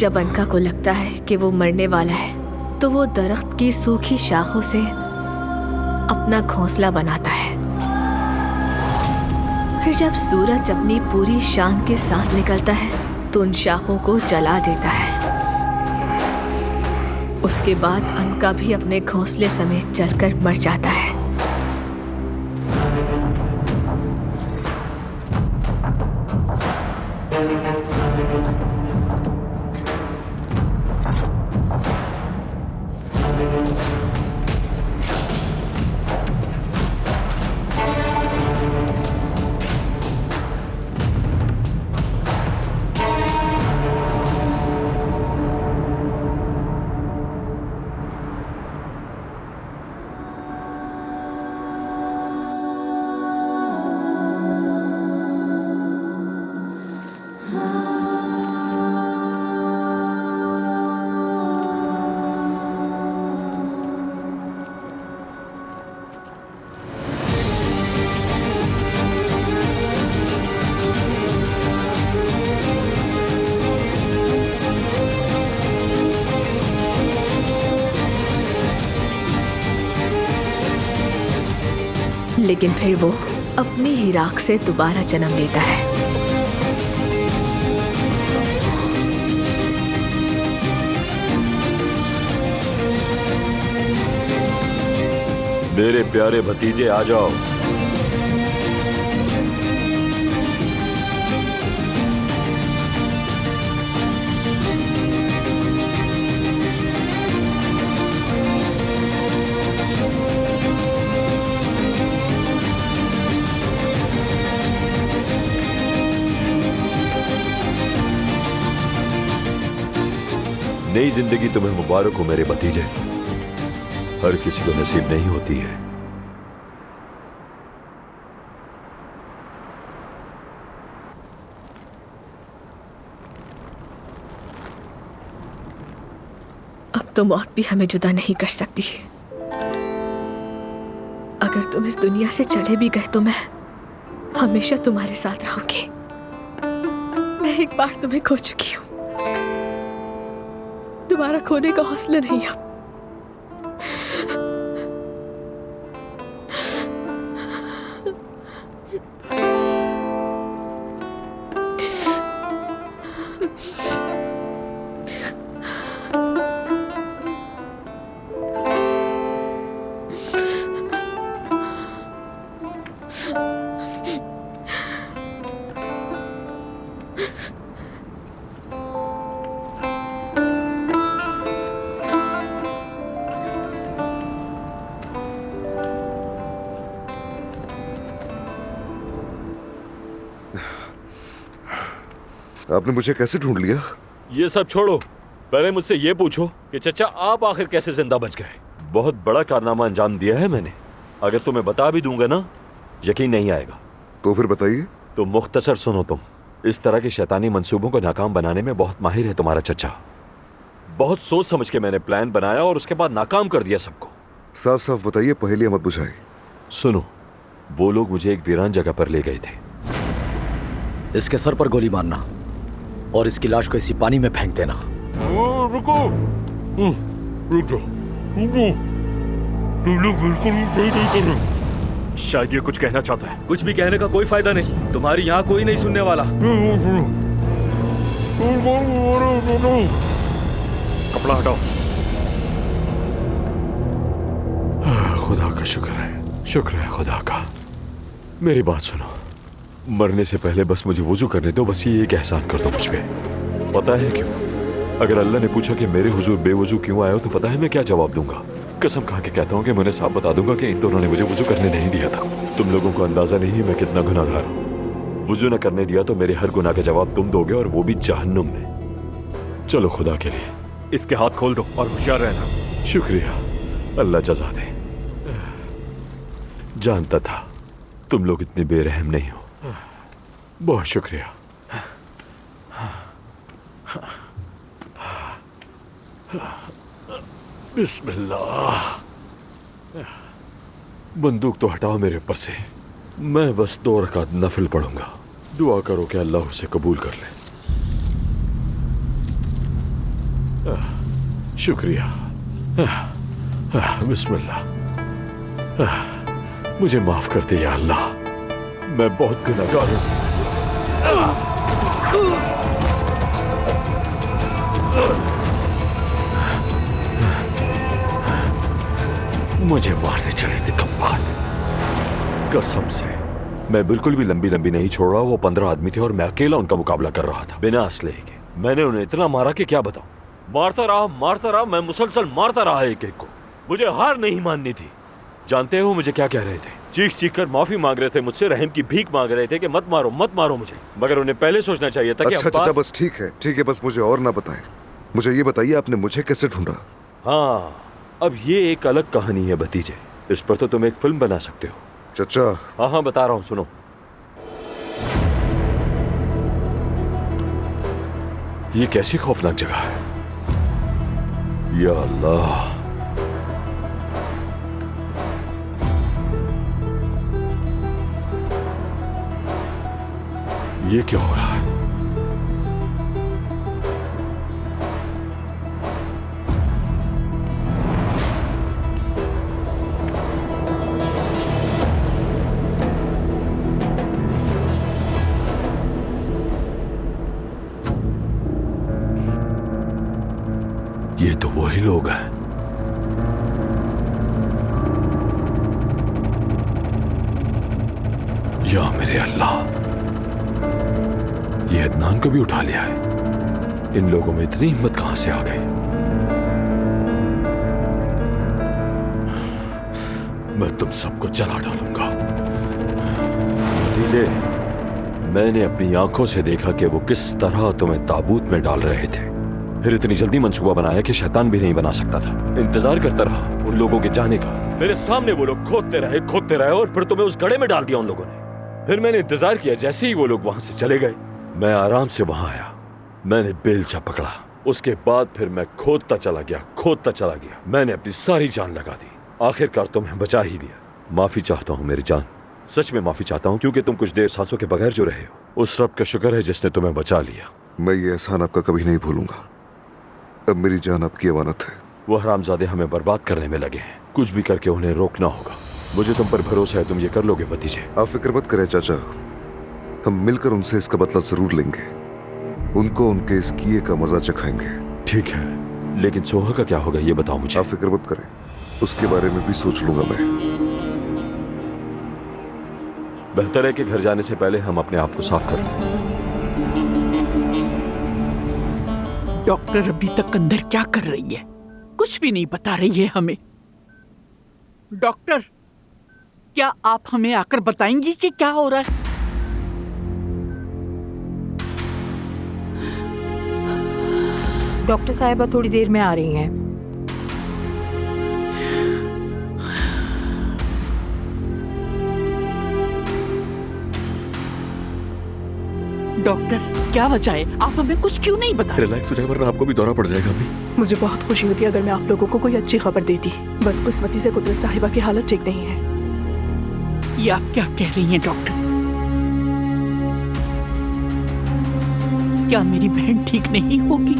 जब अनका को लगता है कि वो मरने वाला है तो वो दरख्त की सूखी शाखों से अपना घोंसला बनाता है। फिर जब सूरज अपनी पूरी शान के साथ निकलता है तो उन शाखों को जला देता है। उसके बाद अनका भी अपने घोंसले समेत जलकर मर जाता है। लेकिन फिर वो अपनी ही राख से दोबारा जन्म लेता है। मेरे प्यारे भतीजे आ जाओ। नई जिंदगी तुम्हें मुबारक हो मेरे भतीजे। हर किसी को नसीब नहीं होती है। अब तो मौत भी हमें जुदा नहीं कर सकती। अगर तुम इस दुनिया से चले भी गए तो मैं हमेशा तुम्हारे साथ रहूंगी। मैं एक बार तुम्हें खो चुकी हूँ, दोबारा खोने का हौसला नहीं अब। आपने मुझे कैसे ढूंढ लिया? ये सब छोड़ो, पहले मुझसे ये पूछो कि चचा आप आखिर कैसे जिंदा बच गए। बहुत बड़ा कारनामा अंजाम दिया है मैंने। अगर तुम्हें बता भी दूंगा ना, यकीन नहीं आएगा। तो फिर बताइए। तो मुख्तसर सुनो, तुम इस तरह के शैतानी मंसूबों को नाकाम बनाने में बहुत माहिर है तुम्हारा चचा। बहुत सोच समझ के मैंने प्लान बनाया और उसके बाद नाकाम कर दिया सबको। साफ साफ बताइए, पहेलियां मत बुझाइए। सुनो, वो लोग मुझे एक वीरान जगह पर ले गए थे। इसके सर पर गोली मारना और इसकी लाश को इसी पानी में फेंक देना। रुको, रुक जाओ, तुम लोग बिल्कुल भी सही नहीं कर रहे। शायद ये कुछ कहना चाहता है। कुछ भी कहने का कोई फायदा नहीं, तुम्हारी यहाँ कोई नहीं सुनने वाला। कपड़ा हटाओ। खुदा का शुक्र है, शुक्र है खुदा का। मेरी बात सुनो, मरने से पहले बस मुझे वुजू करने दो। बस ये एक एहसान कर दो मुझ पे। पता है क्यों? अगर अल्लाह ने पूछा कि मेरे हुजूर बेवुजू क्यों आए हो, तो पता है मैं क्या जवाब दूंगा? कसम खा के कहता हूँ कि मैंने साफ बता दूंगा कि इन दोनों ने मुझे वुजू करने नहीं दिया था। तुम लोगों को अंदाजा नहीं है मैं कितना गुनाहगार हूँ। वुजू न करने दिया तो मेरे हर गुनाह का जवाब तुम दोगे, और वो भी जहन्नुम में। चलो खुदा के लिए इसके हाथ खोल दो और होशियार रहना। शुक्रिया, अल्लाह जज़ा दे। जानता था तुम लोग इतने बेरहम नहीं हो। बहुत शुक्रिया। बिस्मिल्लाह। बंदूक तो हटाओ मेरे ऊपर से। मैं बस 2 रकात नफिल पढ़ूंगा। दुआ करो कि अल्लाह उसे कबूल कर ले। शुक्रिया। बिस्मिल्लाह। मुझे माफ कर दे या अल्लाह, मैं बहुत गुनहगार हूं। मुझे मारने चले थे कम्बात। कसम से मैं बिल्कुल भी लंबी लंबी नहीं छोड़ रहा। वो 15 आदमी थे और मैं अकेला उनका मुकाबला कर रहा था बिना असले के। मैंने उन्हें इतना मारा कि क्या बताऊं। मारता रहा, मैं मुसलसल मारता रहा एक एक को। मुझे हार नहीं माननी थी। जानते हो मुझे क्या कह रहे थे? चीख चीख कर माफी मांग रहे थे मुझसे, रहम की भीख मांग रहे थे कि मत मारो मुझे। मगर उन्हें पहले सोचना चाहिए था कि अच्छा चाचा, बस ठीक है, बस मुझे और ना बताएं। मुझे ये बताइए आपने मुझे कैसे ढूंढा? हाँ, अब ये एक अलग कहानी है भतीजे। इस पर तो तुम एक फिल्म बना सकते हो। चाचा। हाँ बता रहा हूँ, सुनो। ये कैसी खौफनाक जगह है। या अल्लाह, ये क्या हो रहा है? ये तो वही लोग हैं। या मेरे अल्लाह, ये अदनान को भी उठा लिया है। इन लोगों में इतनी हिम्मत कहां से आ गई? मैं तुम सबको जला डालूंगा। भतीजे, मैंने अपनी आंखों से देखा कि वो किस तरह तुम्हें ताबूत में डाल रहे थे। फिर इतनी जल्दी मंसूबा बनाया कि शैतान भी नहीं बना सकता था। इंतजार करता रहा उन लोगों के जाने का। मेरे सामने वो लोग खोदते रहे और फिर तुम्हें उस गड्ढे में डाल दिया उन लोगों ने। फिर मैंने इंतजार किया। जैसे ही वो लोग वहां से चले गए, मैं आराम से वहां आया। मैंने बेलचा पकड़ा। उसके बाद फिर मैं खोदता चला गया। मैंने अपनी सारी जान लगा दी। आखिरकार तुम्हें बचा ही लिया। माफी चाहता हूँ मेरी जान, सच में माफी चाहता हूँ, क्योंकि तुम कुछ देर सांसों के बगैर जो रहे हो। उस रब का शुक्र है जिसने तुम्हें बचा लिया। मैं ये एहसान आपका कभी नहीं भूलूंगा। अब मेरी जान आपकी अमानत है। वो हरामजादे हमें बर्बाद करने में लगे हैं। कुछ भी करके उन्हें रोकना होगा। मुझे तुम पर भरोसा है, तुम ये कर लोगे भतीजे। आप फिक्र मत करें चाचा, हम मिलकर उनसे इसका बदला जरूर लेंगे। उनको उनके इस किए का मजा चखाएंगे। ठीक है, लेकिन सोहा का क्या होगा ये बताओ मुझे। आप फिक्र मत करें, उसके बारे में भी सोच लूंगा मैं। बेहतर है कि घर जाने से पहले हम अपने आप को साफ कर लें। डॉक्टर अभी तक अंदर क्या कर रही है? कुछ भी नहीं बता रही है हमें। डॉक्टर, क्या आप हमें आकर बताएंगी कि क्या हो रहा है? डॉक्टर साहिबा थोड़ी देर में आ रही हैं। डॉक्टर, क्या वजह है? आप हमें कुछ क्यों नहीं बता रहे? रिलैक्स हो जाए वरना आपको भी दौरा पड़ जाएगा अभी। मुझे बहुत खुशी होती अगर मैं आप लोगों को कोई अच्छी खबर देती। बदकिस्मती से कुदरत साहिबा की हालत ठीक नहीं है। ये आप क्या कह रही हैं डॉक्टर? क्या मेरी बहन ठीक नहीं होगी?